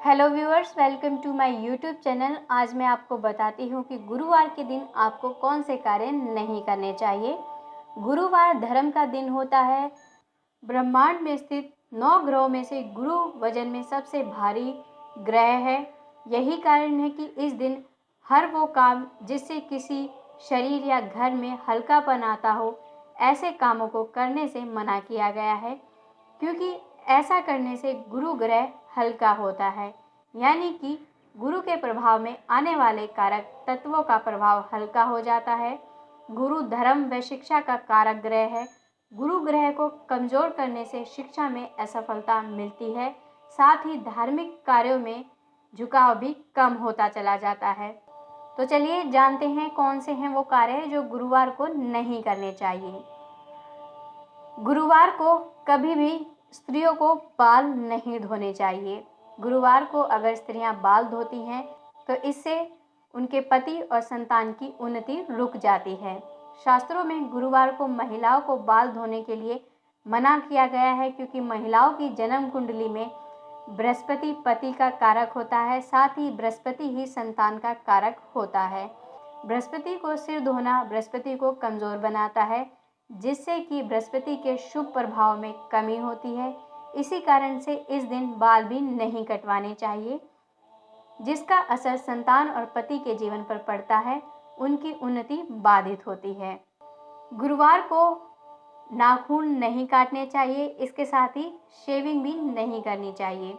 Hello viewers, welcome to my YouTube channel. आज मैं आपको बताती हूँ कि गुरुवार के दिन आपको कौन से कार्य नहीं करने चाहिए। गुरुवार धर्म का दिन होता है। ब्रह्मांड में स्थित 9 ग्रहों में से गुरु वजन में सबसे भारी ग्रह है। यही कारण है कि इस दिन हर वो काम जिससे किसी शरीर या घर में हल्कापन आता हो, ऐसे कामों को करने से मना किया गया है, क्योंकि ऐसा करने से गुरु ग्रह हल्का होता है, यानी कि गुरु के प्रभाव में आने वाले कारक तत्वों का प्रभाव हल्का हो जाता है। गुरु धर्म व शिक्षा का कारक ग्रह है। गुरु ग्रह को कमजोर करने से शिक्षा में असफलता मिलती है, साथ ही धार्मिक कार्यों में झुकाव भी कम होता चला जाता है। तो चलिए जानते हैं कौन से हैं वो कार्य जो गुरुवार को नहीं करने चाहिए। गुरुवार को कभी भी स्त्रियों को बाल नहीं धोने चाहिए। गुरुवार को अगर स्त्रियां बाल धोती हैं तो इससे उनके पति और संतान की उन्नति रुक जाती है। शास्त्रों में गुरुवार को महिलाओं को बाल धोने के लिए मना किया गया है, क्योंकि महिलाओं की जन्म कुंडली में बृहस्पति पति का कारक होता है, साथ ही बृहस्पति ही संतान का कारक होता है। बृहस्पति को सिर धोना बृहस्पति को कमजोर बनाता है, जिससे कि बृहस्पति के शुभ प्रभाव में कमी होती है। इसी कारण से इस दिन बाल भी नहीं कटवाने चाहिए, जिसका असर संतान और पति के जीवन पर पड़ता है। उनकी उन्नति बाधित होती है। गुरुवार को नाखून नहीं काटने चाहिए, इसके साथ ही शेविंग भी नहीं करनी चाहिए।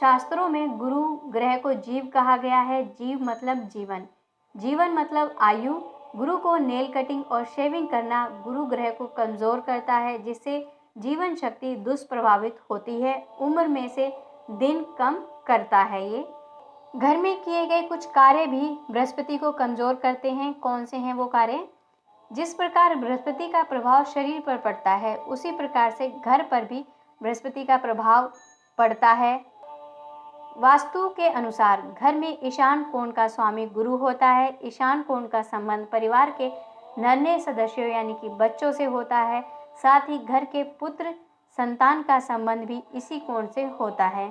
शास्त्रों में गुरु ग्रह को जीव कहा गया है। जीव मतलब जीवन, जीवन मतलब आयु। गुरु को नेल कटिंग और शेविंग करना गुरु ग्रह को कमजोर करता है, जिससे जीवन शक्ति दुष्प्रभावित होती है। उम्र में से दिन कम करता है। ये घर में किए गए कुछ कार्य भी बृहस्पति को कमजोर करते हैं। कौन से हैं वो कार्य? जिस प्रकार बृहस्पति का प्रभाव शरीर पर पड़ता है, उसी प्रकार से घर पर भी बृहस्पति का प्रभाव पड़ता है। वास्तु के अनुसार घर में ईशान कोण का स्वामी गुरु होता है। ईशान कोण का संबंध परिवार के नन्हे सदस्यों यानी कि बच्चों से होता है। साथ ही घर के पुत्र संतान का संबंध भी इसी कोण से होता है।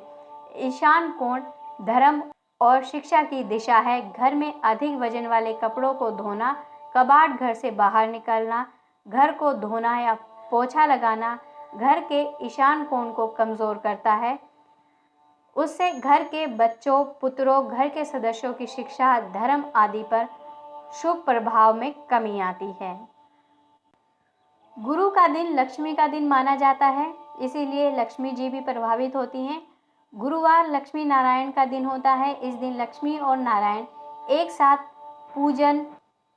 ईशान कोण धर्म और शिक्षा की दिशा है। घर में अधिक वजन वाले कपड़ों को धोना, कबाड़ घर से बाहर निकलना, घर को धोना या पोछा लगाना घर के ईशान कोण को कमजोर करता है। उससे घर के बच्चों, पुत्रों, घर के सदस्यों की शिक्षा, धर्म आदि पर शुभ प्रभाव में कमी आती है। गुरु का दिन लक्ष्मी का दिन माना जाता है, इसीलिए लक्ष्मी जी भी प्रभावित होती हैं। गुरुवार लक्ष्मी नारायण का दिन होता है। इस दिन लक्ष्मी और नारायण एक साथ पूजन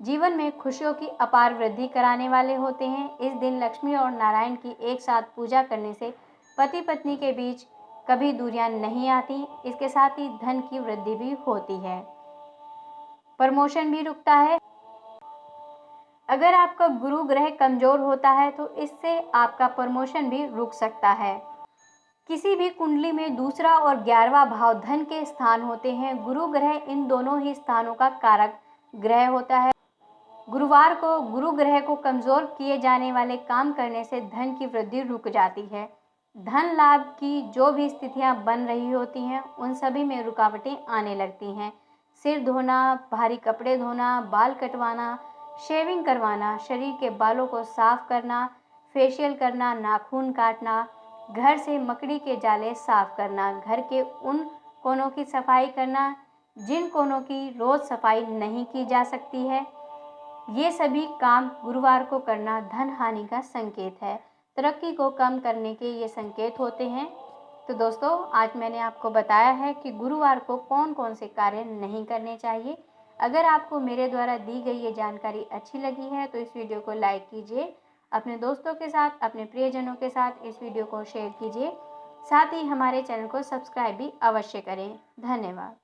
जीवन में खुशियों की अपार वृद्धि कराने वाले होते हैं। इस दिन लक्ष्मी और नारायण की एक साथ पूजा करने से पति पत्नी के बीच कभी दूरियां नहीं आती। इसके साथ ही धन की वृद्धि भी होती है, प्रमोशन भी रुकता है। अगर आपका गुरु ग्रह कमजोर होता है तो इससे आपका प्रमोशन भी रुक सकता है। किसी भी कुंडली में दूसरा और 11वां भाव धन के स्थान होते हैं। गुरु ग्रह इन दोनों ही स्थानों का कारक ग्रह होता है। गुरुवार को गुरु ग्रह को कमजोर किए जाने वाले काम करने से धन की वृद्धि रुक जाती है। धन लाभ की जो भी स्थितियां बन रही होती हैं, उन सभी में रुकावटें आने लगती हैं। सिर धोना, भारी कपड़े धोना, बाल कटवाना, शेविंग करवाना, शरीर के बालों को साफ करना, फेशियल करना, नाखून काटना, घर से मकड़ी के जाले साफ करना, घर के उन कोनों की सफाई करना जिन कोनों की रोज सफाई नहीं की जा सकती है। ये सभी काम गुरुवार को करना धन हानि का संकेत है। तरक्की को कम करने के ये संकेत होते हैं। तो दोस्तों, आज मैंने आपको बताया है कि गुरुवार को कौन कौन से कार्य नहीं करने चाहिए। अगर आपको मेरे द्वारा दी गई ये जानकारी अच्छी लगी है तो इस वीडियो को लाइक कीजिए, अपने दोस्तों के साथ, अपने प्रियजनों के साथ इस वीडियो को शेयर कीजिए। साथ ही हमारे चैनल को सब्सक्राइब भी अवश्य करें। धन्यवाद।